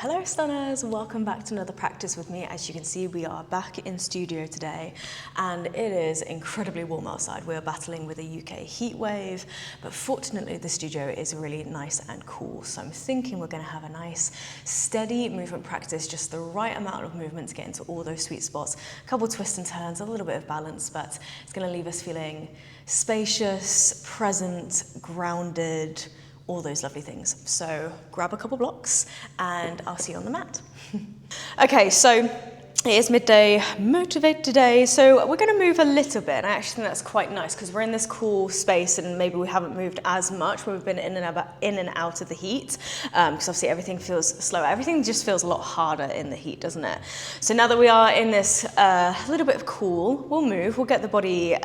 hello stunners, welcome back to another practice with me. As you can see, we are back in studio today and it is incredibly warm outside. We're battling with a UK heat wave, but fortunately the studio is really nice and cool. So I'm thinking we're going to have a nice steady movement practice, just the right amount of movement to get into all those sweet spots, a couple twists and turns, a little bit of balance, but it's going to leave us feeling spacious, present, grounded, all those lovely things. So grab a couple blocks and I'll see you on the mat. Okay, so it is midday, motivate today. So we're going to move a little bit, and I actually think that's quite nice because we're in this cool space and maybe we haven't moved as much when we've been in and out of the heat, because obviously everything feels slower. Everything just feels a lot harder in the heat, doesn't it? So now that we are in this little bit of cool, we'll move, we'll get the body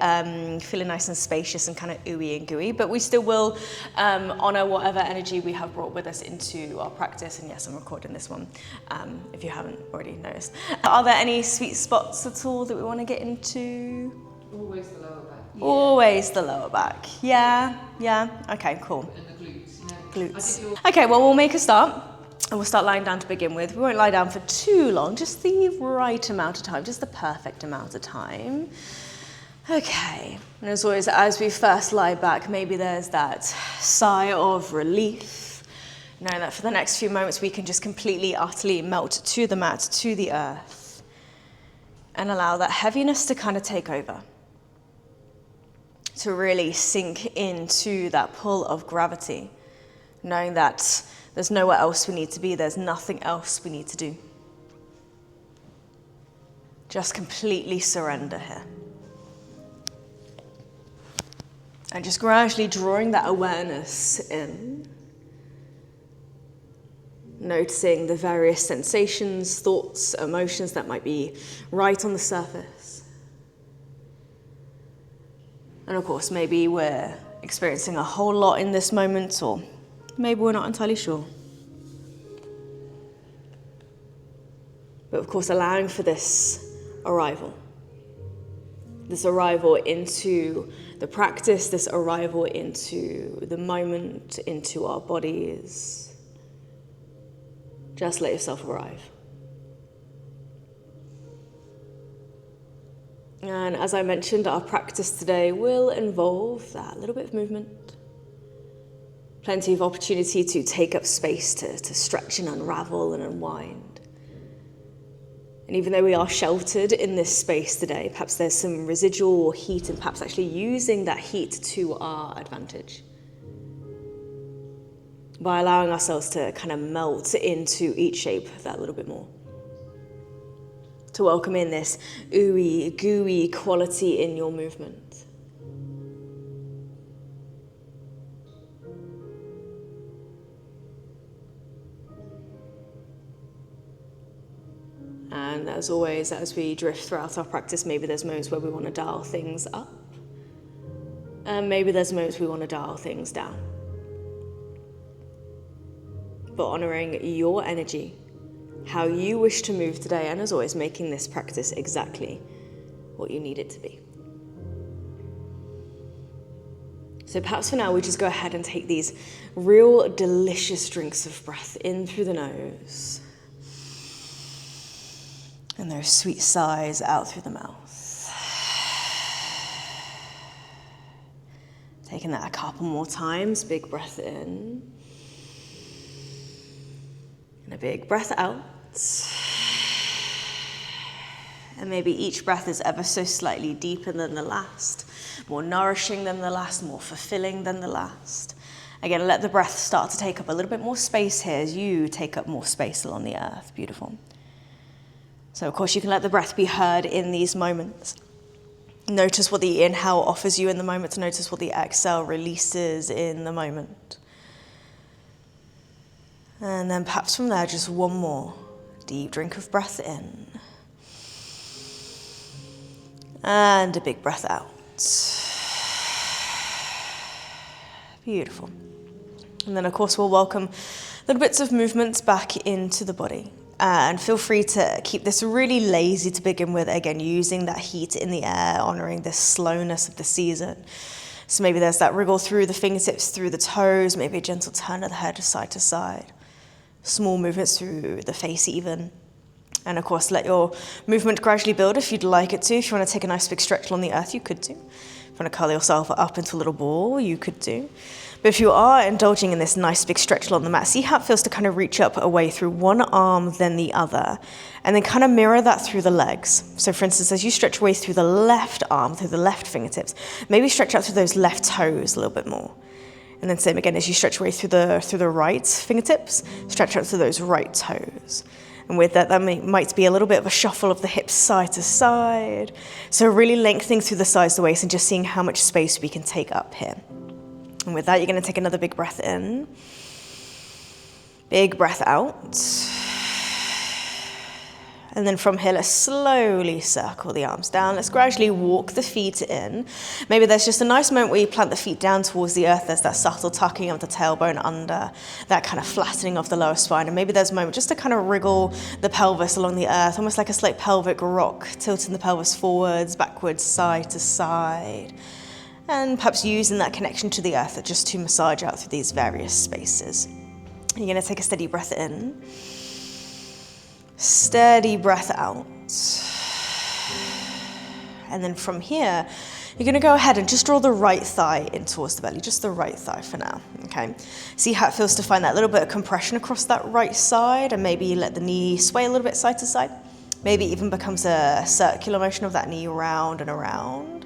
feeling nice and spacious and kind of ooey and gooey, but we still will honor whatever energy we have brought with us into our practice. And yes, I'm recording this one, if you haven't already noticed. Are there any sweet spots at all that we want to get into? Always the lower back. Yeah. Always the lower back. Yeah. Okay, cool. And the glutes. You know, glutes. Okay, well, we'll make a start. And we'll start lying down to begin with. We won't lie down for too long, just the right amount of time, just the perfect amount of time. Okay, and as always, as we first lie back, maybe there's that sigh of relief, knowing that for the next few moments we can just completely, utterly melt to the mat, to the earth, and allow that heaviness to kind of take over, to really sink into that pull of gravity, knowing that there's nowhere else we need to be, there's nothing else we need to do. Just completely surrender here. And just gradually drawing that awareness in, noticing the various sensations, thoughts, emotions that might be right on the surface. And of course, maybe we're experiencing a whole lot in this moment, or maybe we're not entirely sure. But of course, allowing for this arrival into the practice, this arrival into the moment, into our bodies. Just let yourself arrive. And as I mentioned, our practice today will involve that little bit of movement. Plenty of opportunity to take up space, to stretch and unravel and unwind. And even though we are sheltered in this space today, perhaps there's some residual heat and perhaps actually using that heat to our advantage, by allowing ourselves to kind of melt into each shape that little bit more. To welcome in this ooey, gooey quality in your movement. And as always, as we drift throughout our practice, maybe there's moments where we want to dial things up. And maybe there's moments we want to dial things down. But honoring your energy, how you wish to move today, and as always, making this practice exactly what you need it to be. So perhaps for now, we just go ahead and take these real delicious drinks of breath in through the nose, and those sweet sighs out through the mouth. Taking that a couple more times, big breath in. And a big breath out. And maybe each breath is ever so slightly deeper than the last, more nourishing than the last, more fulfilling than the last. Again, let the breath start to take up a little bit more space here as you take up more space along the earth. Beautiful. So of course you can let the breath be heard in these moments. Notice what the inhale offers you in the moment. Notice what the exhale releases in the moment. And then perhaps from there, just one more deep drink of breath in. And a big breath out. Beautiful. And then of course we'll welcome little bits of movement back into the body. And feel free to keep this really lazy to begin with, again, using that heat in the air, honoring the slowness of the season. So maybe there's that wriggle through the fingertips, through the toes, maybe a gentle turn of the head side to side. Small movements through the face even. And of course, let your movement gradually build if you'd like it to. If you want to take a nice big stretch along the earth, you could do. If you want to curl yourself up into a little ball, you could do. But if you are indulging in this nice big stretch along the mat, see how it feels to kind of reach up away through one arm, then the other, and then kind of mirror that through the legs. So for instance, as you stretch away through the left arm, through the left fingertips, maybe stretch out through those left toes a little bit more. And then same again, as you stretch away through the right fingertips, stretch out through those right toes. And with that might be a little bit of a shuffle of the hips side to side. So really lengthening through the sides of the waist and just seeing how much space we can take up here. And with that, you're going to take another big breath in. Big breath out. And then from here, let's slowly circle the arms down. Let's gradually walk the feet in. Maybe there's just a nice moment where you plant the feet down towards the earth. There's that subtle tucking of the tailbone under, that kind of flattening of the lower spine. And maybe there's a moment just to kind of wriggle the pelvis along the earth, almost like a slight pelvic rock, tilting the pelvis forwards, backwards, side to side. And perhaps using that connection to the earth just to massage out through these various spaces. You're going to take a steady breath in. Steady breath out. And then from here, you're going to go ahead and just draw the right thigh in towards the belly, just the right thigh for now, okay? See how it feels to find that little bit of compression across that right side, and maybe you let the knee sway a little bit side to side. Maybe it even becomes a circular motion of that knee around and around.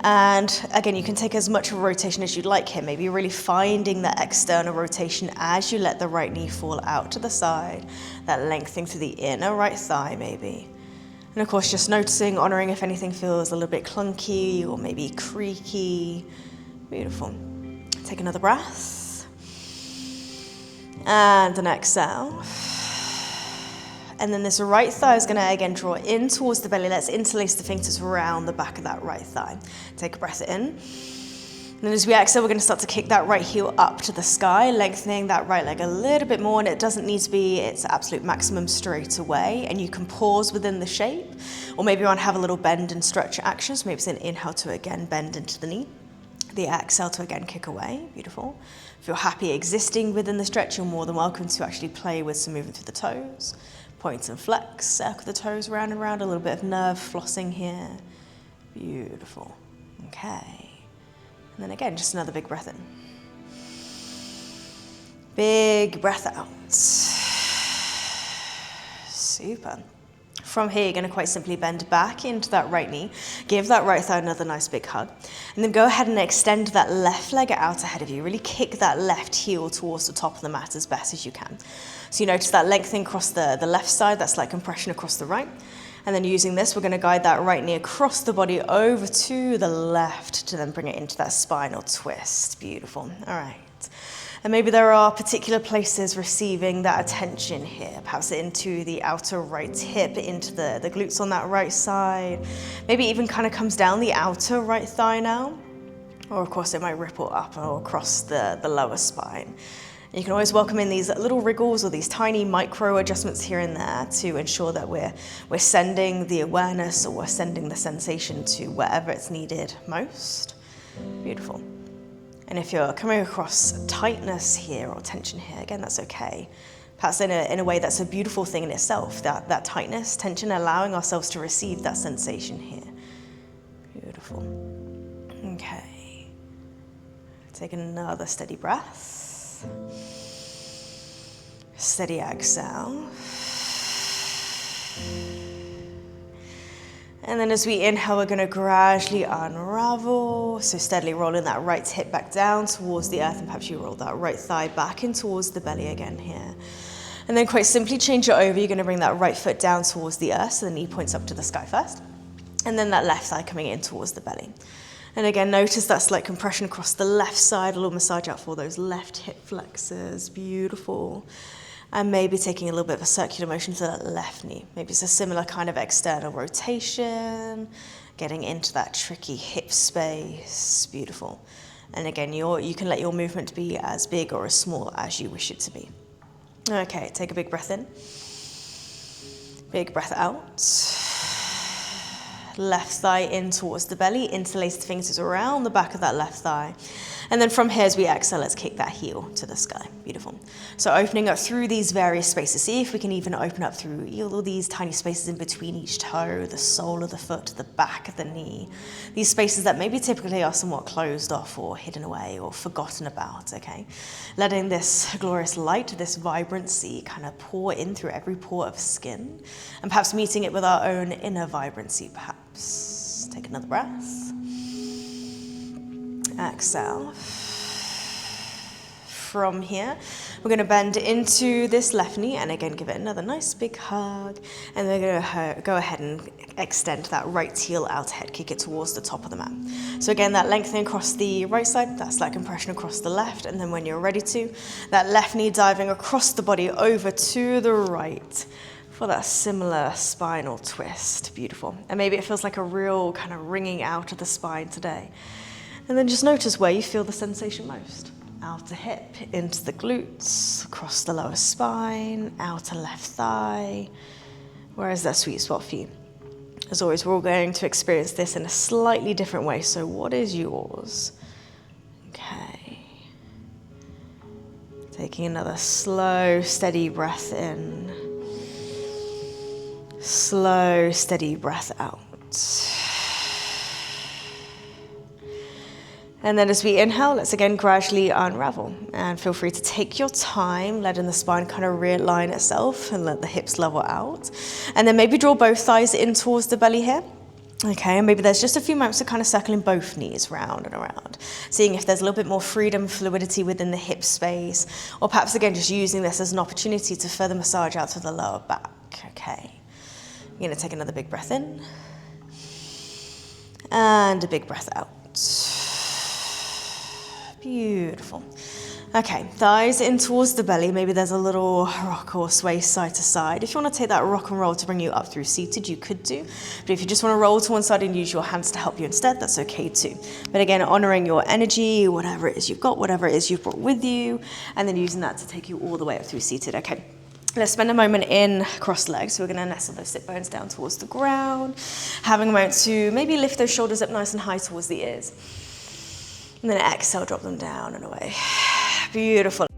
And again, you can take as much of a rotation as you'd like here, maybe really finding that external rotation as you let the right knee fall out to the side, that lengthening through the inner right thigh maybe. And of course, just noticing, honoring if anything feels a little bit clunky or maybe creaky. Beautiful. Take another breath. And an exhale. And then this right thigh is going to again draw in towards the belly. Let's interlace the fingers around the back of that right thigh. Take a breath in. And then as we exhale, we're going to start to kick that right heel up to the sky, lengthening that right leg a little bit more. And it doesn't need to be its absolute maximum straight away. And you can pause within the shape. Or maybe you want to have a little bend and stretch action. So maybe it's an inhale to again bend into the knee. The exhale to again kick away. Beautiful. If you're happy existing within the stretch, you're more than welcome to actually play with some movement through the toes. Point and flex, circle the toes round and round, a little bit of nerve flossing here. Beautiful. Okay. And then again, just another big breath in. Big breath out. Super. From here, you're going to quite simply bend back into that right knee, give that right thigh another nice big hug, and then go ahead and extend that left leg out ahead of you. Really kick that left heel towards the top of the mat as best as you can. So you notice that lengthening across the left side, that slight compression across the right. And then using this, we're going to guide that right knee across the body over to the left to then bring it into that spinal twist. Beautiful. All right. And maybe there are particular places receiving that attention here, perhaps into the outer right hip, into the glutes on that right side. Maybe it even kind of comes down the outer right thigh now. Or of course it might ripple up or across the lower spine. You can always welcome in these little wriggles or these tiny micro adjustments here and there to ensure that we're sending the awareness or we're sending the sensation to wherever it's needed most. Beautiful. And if you're coming across tightness here or tension here, again, that's okay. Perhaps in a way that's a beautiful thing in itself, that tightness, tension, allowing ourselves to receive that sensation here. Beautiful. Okay. Take another steady breath. Steady exhale. And then as we inhale, we're going to gradually unravel. So steadily rolling that right hip back down towards the earth, and perhaps you roll that right thigh back in towards the belly again here. And then quite simply change it over. You're going to bring that right foot down towards the earth, so the knee points up to the sky first. And then that left thigh coming in towards the belly. And again, notice that slight compression across the left side, a little massage out for those left hip flexors. Beautiful. And maybe taking a little bit of a circular motion to that left knee. Maybe it's a similar kind of external rotation, getting into that tricky hip space. Beautiful. And again, you can let your movement be as big or as small as you wish it to be. Okay, take a big breath in. Big breath out. Left thigh in towards the belly, interlace the fingers around the back of that left thigh. And then from here, as we exhale, let's kick that heel to the sky. Beautiful. So opening up through these various spaces. See if we can even open up through all these tiny spaces in between each toe, the sole of the foot, the back of the knee. These spaces that maybe typically are somewhat closed off or hidden away or forgotten about, okay? Letting this glorious light, this vibrancy kind of pour in through every pore of skin, and perhaps meeting it with our own inner vibrancy, perhaps. Take another breath. Exhale. From here, we're going to bend into this left knee and again give it another nice big hug, and then we're going to go ahead and extend that right heel out ahead, kick it towards the top of the mat. So again, that lengthening across the right side, that's like compression across the left, and then when you're ready to, that left knee diving across the body over to the right for that similar spinal twist. Beautiful. And maybe it feels like a real kind of wringing out of the spine today. And then just notice where you feel the sensation most. Outer hip, into the glutes, across the lower spine, outer left thigh. Where is that sweet spot for you? As always, we're all going to experience this in a slightly different way. So what is yours? Okay. Taking another slow, steady breath in. Slow, steady breath out. And then as we inhale, let's again gradually unravel. And feel free to take your time, letting the spine kind of realign itself and let the hips level out. And then maybe draw both thighs in towards the belly here. Okay, and maybe there's just a few moments of kind of circling both knees round and around, seeing if there's a little bit more freedom, fluidity within the hip space, or perhaps again just using this as an opportunity to further massage out to the lower back. Okay, you're going to take another big breath in, and a big breath out. Beautiful. Okay, thighs in towards the belly. Maybe there's a little rock or sway side to side. If you want to take that rock and roll to bring you up through seated, you could do. But if you just want to roll to one side and use your hands to help you instead, that's okay too. But again, honoring your energy, whatever it is you've got, whatever it is you've brought with you, and then using that to take you all the way up through seated. Okay. Let's spend a moment in crossed legs. So we're going to nestle those sit bones down towards the ground, having a moment to maybe lift those shoulders up nice and high towards the ears. And then exhale, drop them down and away. Beautiful.